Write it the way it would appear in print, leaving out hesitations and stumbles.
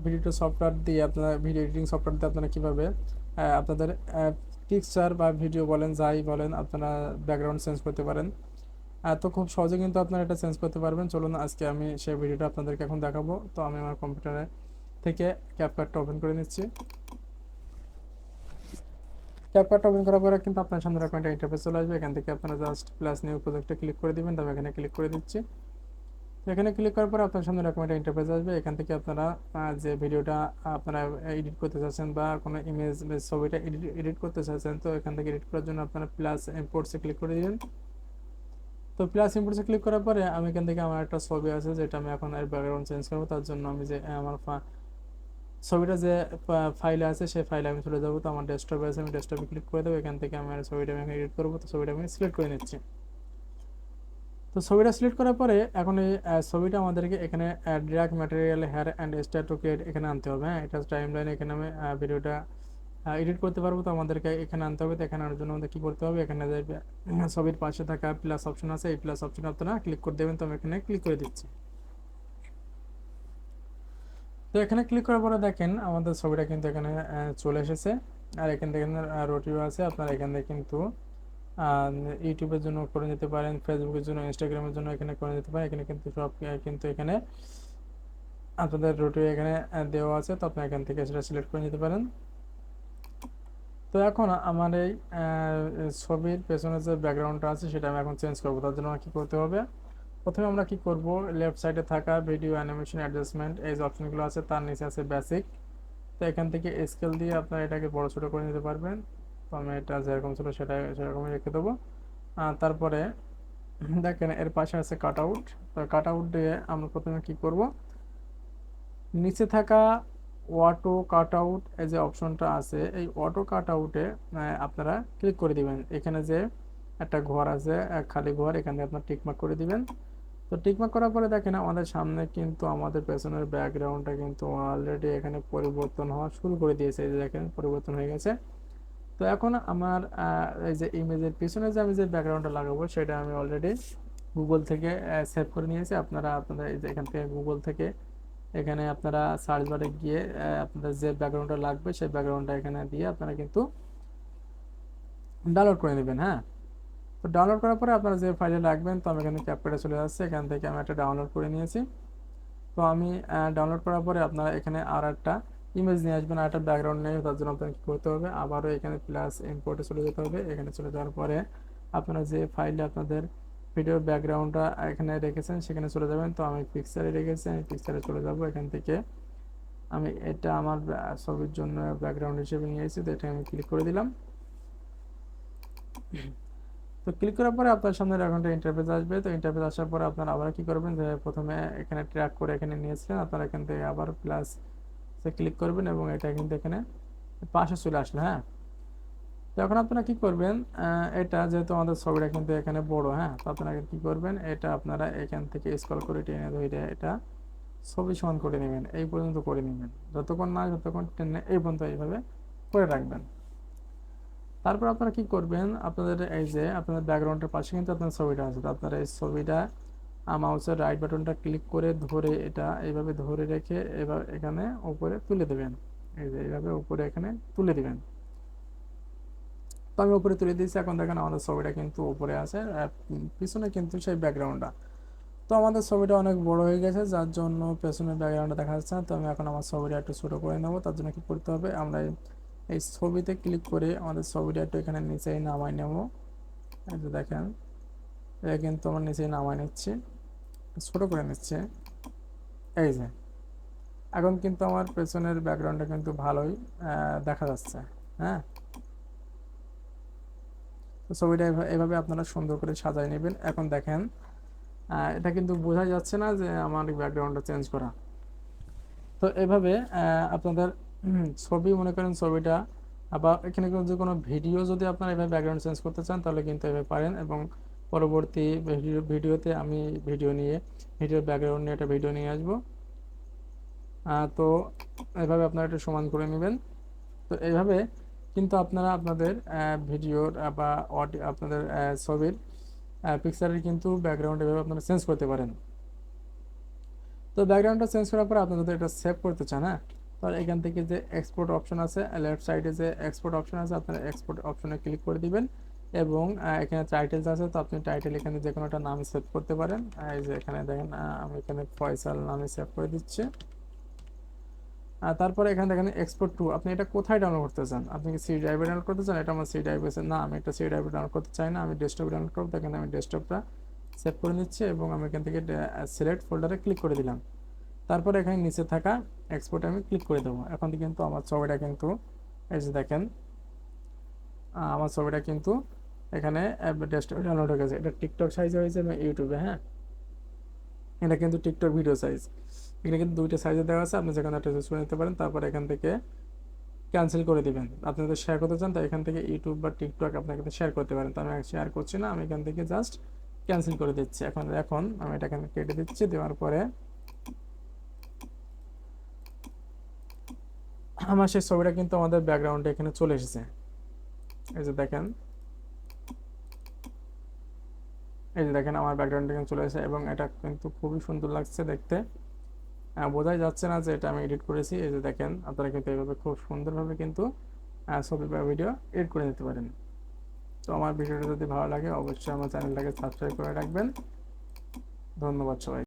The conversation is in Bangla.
ভিডিও সফটওয়্যার দিয়ে আপনারা ভিডিও এডিটিং সফটওয়্যার দিয়ে আপনারা কীভাবে আপনাদের পিকচার বা ভিডিও বলেন যাই বলেন আপনারা ব্যাকগ্রাউন্ড চেঞ্জ করতে পারেন। তো খুব সহজে কিন্তু আপনারা এটা চেঞ্জ করতে পারবেন। চলুন আজকে আমি সেই ভিডিওটা আপনাদেরকে এখন দেখাবো। তো আমি আমার কম্পিউটারে থেকে ক্যাপকাটটা ওপেন করে নিচ্ছি। ক্যাপকাট ওপেন করার পরে কিন্তু আপনার সামনে এরকম একটা ইন্টারফেস চলে আসবে। এখান থেকে আপনারা জাস্ট প্লাস নিউ প্রজেক্টে ক্লিক করে দিবেন। তবে এখানে ক্লিক করে দিচ্ছি। তো এখানে ক্লিক করার পরে আপনার সামনে এরকম একটা ইন্টারফেস আসবে। এখান থেকে আপনারা যে ভিডিওটা আপনারা এডিট করতে চাচ্ছেন বা কোনো ইমেজ ছবিটা এডিট করতে চাচ্ছেন, তো এখান থেকে এডিট করার জন্য আপনারা প্লাস ইম্পোর্টসে ক্লিক করে দিবেন। তো প্লাস ইম্পোর্টসে ক্লিক করার পরে আমি এখান থেকে আমার একটা ছবি আছে যেটা আমি এখন এর ব্যাকগ্রাউন্ড চেঞ্জ করবো। তার জন্য আমি যে আমার ছবিটা যে ফাইলে আছে সেই ফাইলে আমি চলে যাবো। তো আমার ডেস্কটপে আছে, আমি ডেস্কটপে ক্লিক করে দেবো। এখান থেকে আমার ছবিটা আমি এডিট করবো। তো ছবিটা আমি সিলেক্ট করে নিচ্ছি। তো ছবিটা সিলেক্ট করার পরে এখন এই ছবিটা আমাদেরকে এখানে drag material here and star to create এখানে আনতে হবে। হ্যাঁ, এটা টাইম লাইন এখানে আমি ভিডিওটা এডিট করতে পারবো। তো আমাদেরকে এখানে আনতে হবে। তো এখানে আনার জন্য আমাদের কী করতে হবে, এখানে যে ছবির পাশে থাকা প্লাস অপশন আছে এই প্লাস অপশন আপনারা ক্লিক করে দেবেন। তো আমি এখানে ক্লিক করে দিচ্ছি। তো এখানে ক্লিক করার পরে দেখেন আমাদের ছবিটা কিন্তু এখানে চলে এসেছে। আর এখান থেকে রোটিও আছে। আপনারা এখান থেকে কিন্তু ইউটিউবের জন্য করে নিতে পারেন, ফেসবুকের জন্য, ইনস্টাগ্রামের জন্য এখানে করে নিতে পারেন। এখানে কিন্তু সব কিন্তু এখানে আপনাদের রোটিও এখানে দেওয়া আছে। তো আপনি এখান থেকে সেটা সিলেক্ট করে নিতে পারেন। তো এখন আমার এই ছবির পেছনে যে ব্যাকগ্রাউন্ডটা আছে সেটা আমি এখন চেঞ্জ করবো। তার জন্য আমার কী করতে হবে, প্রথমে আমরা কি করব, লেফট সাইডে থাকা ভিডিও অ্যানিমেশন অ্যাডজাস্টমেন্ট এই যে অপশনগুলো আছে তার নিচে আছে বেসিক। তো এখান থেকে স্কেল দিয়ে আপনারা এটাকে বড় ছোটো করে নিতে পারবেন। তো আমি এটা যেরকম ছিল সেটা সেরকমই রেখে দেবো। তারপরে দেখেন এর পাশে আছে কাট আউট। তো কাট আউট দিয়ে আমরা প্রথমে কি করব, নিচে থাকা অটো কাট আউট এই যে অপশনটা আছে এই অটো কাট আউটে আপনারা ক্লিক করে দিবেন। এখানে যে একটা ঘর আছে খালি ঘর, এখানে আপনার টিকমার্ক করে দিবেন। তো টিকমার্ক করার পরে দেখেন আমাদের সামনে কিন্তু আমাদের পেছনের ব্যাকগ্রাউন্ডটা কিন্তু অলরেডি এখানে পরিবর্তন হওয়া শুরু করে দিয়েছে। এই যে দেখেন পরিবর্তন হয়ে গেছে। তো এখন আমার এই যে ইমেজের পিছনে যে আমি যে ব্যাকগ্রাউন্ডটা লাগাবো সেটা আমি অলরেডি গুগল থেকে সেভ করে নিয়েছি। আপনারা আপনাদের এই যে এখান থেকে গুগল থেকে এখানে আপনারা সার্চ বারে গিয়ে আপনাদের যে ব্যাকগ্রাউন্ডটা লাগবে সেই ব্যাকগ্রাউন্ডটা এখানে দিয়ে আপনারা কিন্তু ডাউনলোড করে নেবেন। হ্যাঁ, তো ডাউনলোড করার পরে আপনারা যে ফাইলে রাখবেন, তো আমি এখানে ক্যাপকাটে চলে যাচ্ছে। এখান থেকে আমি একটা ডাউনলোড করে নিয়েছি। তো আমি ডাউনলোড করার পরে আপনারা এখানে আর একটা ইমেজ নিয়ে আসবেন, আর একটা ব্যাকগ্রাউন্ড নিয়ে। তার জন্য আপনাকে কী করতে হবে, আবারও এখানে প্লাস ইম্পোর্টে চলে যেতে হবে। এখানে চলে যাওয়ার পরে আপনারা যে ফাইলে আপনাদের ভিডিওর ব্যাকগ্রাউন্ডটা এখানে রেখেছেন সেখানে চলে যাবেন। তো আমি পিকচারে রেখেছি, আমি পিকচারে চলে যাব। এখান থেকে আমি এটা আমার ছবির জন্য ব্যাকগ্রাউন্ড হিসেবে নিয়েছি। তো এটা আমি ক্লিক করে দিলাম। তো ক্লিক করার পরে আপনার সামনে এরকম একটা ইন্টারফেস আসবে। তো ইন্টারফেস আসার পরে আপনারা আবার কি করবেন, যে প্রথমে এখানে ট্র্যাক করে এখানে নিয়েছিলেন আপনারা এখান থেকে আবার প্লাস ক্লিক করবেন এবং এটা কিন্তু এখানে পাশে চলে আসলো। হ্যাঁ, তো এখন আপনারা কি করবেন, এটা যেহেতু আমাদের ছবিটা কিন্তু এখানে বড়, হ্যাঁ, তো আপনারা কি করবেন, এটা আপনারা এখান থেকে স্ক্রল করে টেনে ধরে এটা ছবি সমান করে নেবেন, এই পর্যন্ত করে নেবেন। যতক্ষণ না যতক্ষণ টেনে এই পর্যন্ত এইভাবে করে রাখবেন। তারপর আপনারা কি করবেন, আপনাদের এই যে আপনাদের ব্যাকগ্রাউন্ডের পাশে কিন্তু আপনার ছবিটা আছে। তো আপনারা এই ছবিটা মাউসের রাইট বাটনটা ক্লিক করে ধরে এটা এইভাবে ধরে রেখে এবার এখানে উপরে তুলে দেবেন। এই যে এইভাবে উপরে এখানে তুলে দিবেন। তো আমি উপরে তুলে দিয়েছি। এখন দেখেন আমাদের ছবিটা কিন্তু উপরে আছে, পিছনে কিন্তু সেই ব্যাকগ্রাউন্ডটা। তো আমাদের ছবিটা অনেক বড় হয়ে গেছে যার জন্য পেছনের ব্যাকগ্রাউন্ডটা দেখা যাচ্ছে না। তো আমি এখন আমার ছবিটা একটু ছোটো করে নেবো। তার জন্য কি করতে হবে, আমরা এই ছবিতে ক্লিক করে আমাদের ছবিটা একটু এখানে নিচেই নামাই নেব। এই যে দেখেন এটা কিন্তু আমার নিচেই নামাই নিচ্ছে, ছোটো করে নিচ্ছে। এই যে এখন কিন্তু আমার পেছনের ব্যাকগ্রাউন্ডটা কিন্তু ভালোই দেখা যাচ্ছে। হ্যাঁ, তো ছবিটা এভাবে আপনারা সুন্দর করে সাজায় নেবেন। এখন দেখেন এটা কিন্তু বোঝা যাচ্ছে না যে আমার ব্যাকগ্রাউন্ডটা চেঞ্জ করা। তো এভাবে আপনাদের ছবি মনে করেন ছবিটা আবার এখানে যে কোনো ভিডিও যদি আপনারা এভাবে ব্যাকগ্রাউন্ড চেঞ্জ করতে চান তাহলে কিন্তু এভাবে পারেন। এবং পরবর্তী ভিডিওতে আমি ভিডিওর ব্যাকগ্রাউন্ড নিয়ে একটা ভিডিও নিয়ে আসবো। তো এভাবে আপনারা একটু সমান করে নেবেন। তো এইভাবে কিন্তু আপনারা আপনাদের ভিডিওর বা অডিও আপনাদের ছবির পিকচারের কিন্তু ব্যাকগ্রাউন্ড এভাবে আপনারা চেঞ্জ করতে পারেন। তো ব্যাকগ্রাউন্ডটা চেঞ্জ করার পর আপনি যদি এটা সেভ করতে চান, হ্যাঁ, তাহলে এখান থেকে যে এক্সপোর্ট অপশন আছে, লেফট সাইডে যে এক্সপোর্ট অপশন আছে, আপনারা এক্সপোর্ট অপশনে ক্লিক করে দিবেন এবং এখানে টাইটেলস আছে, তো আপনি টাইটেল এখানে যে কোনো একটা নাম সেভ করতে পারেন। এই যে এখানে দেখেন আমি এখানে ফয়সাল নামে সেভ করে দিচ্ছি। আর তারপরে এখানে দেখেন এক্সপোর্ট টু, আপনি এটা কোথায় ডাউনলোড করতে চান? আপনি কি সি ড্রাইভে ডাউনলোড করতে চান? এটা আমার সি ড্রাইভে আছে না, আমি একটা সি ড্রাইভে ডাউনলোড করতে চাই না, আমি ডেস্কটপে ডাউনলোড করবো। দেখেন আমি ডেস্কটপটা সেভ করে নিচ্ছি এবং আমি এখান থেকে সিলেক্ট ফোল্ডারে ক্লিক করে দিলাম। তারপরে এখানে নিচে থাকা এক্সপোর্টে আমি ক্লিক করে দেবো। এখন কিন্তু আমার ছবিটা কিন্তু এই যে দেখেন আমার ছবিটা কিন্তু এখানে ডেস্কটপে ডাউনলোড হয়ে গেছে। এটা টিকটক সাইজে হয়েছে এবং ইউটিউবে, হ্যাঁ, এটা কিন্তু টিকটক ভিডিও সাইজ। এখানে কিন্তু দুইটা সাইজে দেওয়া আছে, আপনি যেখানে একটা চুজ করে নিতে পারেন। তারপর এখান থেকে ক্যান্সেল করে দিবেন। আপনি যদি শেয়ার করতে চান তাই এখান থেকে ইউটিউব বা টিকটক আপনাকে শেয়ার করতে পারেন। তো আমি শেয়ার করছি না, আমি এখান থেকে জাস্ট ক্যান্সেল করে দিচ্ছি। এখন এখন আমি এটা এখানে কেটে দিচ্ছি। দেওয়ার পরে আমার সেই ছবিটা কিন্তু আমাদের ব্যাকগ্রাউন্ডে এখানে চলে এসেছে। এই যে দেখেন, এই যে দেখেন আমার ব্যাকগ্রাউন্ডে এখানে চলে এসেছে এবং এটা কিন্তু খুবই সুন্দর লাগছে দেখতে। বোঝাই যাচ্ছে না যে এটা আমি এডিট করেছি। এই যে দেখেন, আপনারা কিন্তু এইভাবে খুব সুন্দরভাবে কিন্তু ছবি বা ভিডিও এডিট করে নিতে পারেন। তো আমার ভিডিওটা যদি ভালো লাগে অবশ্যই আমার চ্যানেলটাকে সাবস্ক্রাইব করে রাখবেন। ধন্যবাদ সবাই।